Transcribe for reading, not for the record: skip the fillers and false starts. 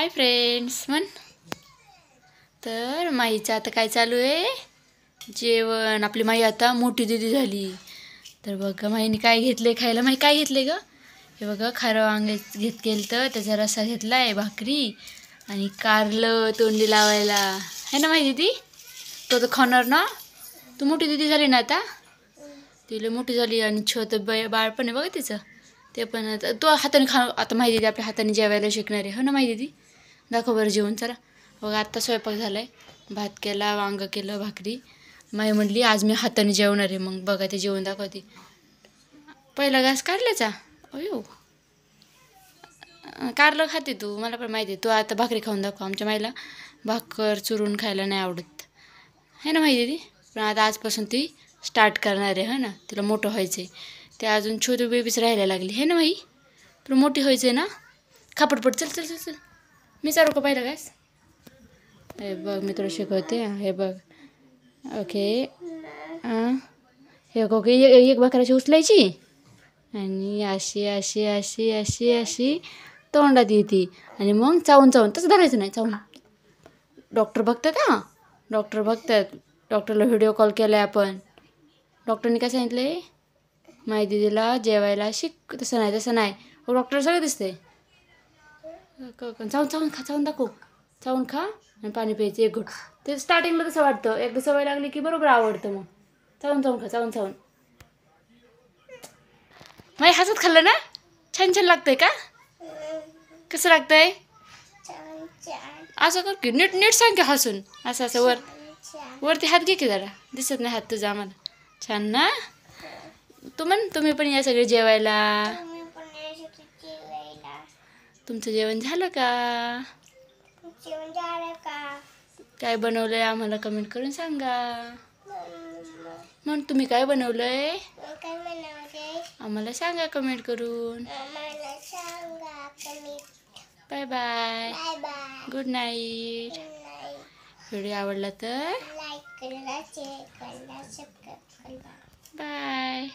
Hi friends म्हण. तर माईचं आता काय चालू आहे, जेवण. आपली माई आता मोठी दीदी झाली. तर बघा माईने काय घेतले खायला. माई काय घेतले ग? हे बघा खारं वांगे केलं, तर त्याचा रस्सा घेतलाय, भाकरी आणि कारलं तोंडी लावायला. है ना माई दीदी? तो तर खाणार ना. तू मोठी दीदी झाली ना आता. तिला मोठी झाली आणि छोटं बाळ पण आहे बघा तिचं. ते पण आता तो हाताने आता माहिती दीदी आपल्या हाताने जेवायला शिकणार आहे. हो ना माहिती दीदी? दाखव बरं जेवण चला. बघा आत्ता स्वयंपाक झाला आहे. भात केला, वांगं केलं, भाकरी. माई म्हटली आज मी हाताने जेवणार आहे. मग बघा ते जेवण दाखवते. पहिला घास काढल्याचा. अयो कारलं खाते तू, मला पण माहिती आहे. तू आता भाकरी खाऊन दाखव. आमच्या माईला भाकर चुरून खायला नाही आवडत. है ना माहिती दीदी? पण आता आजपासून ती स्टार्ट करणार आहे. हो ना, तिला मोठं व्हायचं आहे. ते अजून छोटी बेबीच राहायला लागली. हे ना माई? तुला मोठी व्हायचं आहे ना. खापटपट चल चल चल चल. मी चालू का पहिला घास? हे बघ मी तुला शिकवते. हे बघ. ओके. हे बघ एक भाकराची उचलायची आणि अशी अशी अशी अशी अशी तोंडात येते आणि मग चावून चावून तसं धरायचं नाही. चावून डॉक्टर बघतात. हां डॉक्टर बघतात. डॉक्टरला व्हिडिओ कॉल केला आहे आपण. डॉक्टरने काय सांगितलं आहे? माई दीदीला जेवायला शिक. तसं नाही तसं नाही. हो डॉक्टर सगळं दिसतंय. चावून चावून खा, चावून दाखव. चावून खा आणि पाणी प्यायचं एक घोट. ते स्टार्टिंगला तसं वाटतं, एकदा सवय लागली की बरोबर आवडतं. मग चावून चावून खा, चावून चावून. माई हसत खाल्लं ना. छान छान लागतंय का? कसं लागतंय? असं कर की नीट नीट सांग की हसून. असं असं वरती हात घे की जरा. दिसत नाही हात तुझा आम्हाला. छान ना. तुम्ही पण या सगळे जेवायला. तुमचं जेवण झालं का? काय बनवलंय आम्हाला कमेंट करून सांगा. मग तुम्ही काय बनवलंय आम्हाला सांगा कमेंट करून. Bye bye. Good night. Video आवडला तर बाय.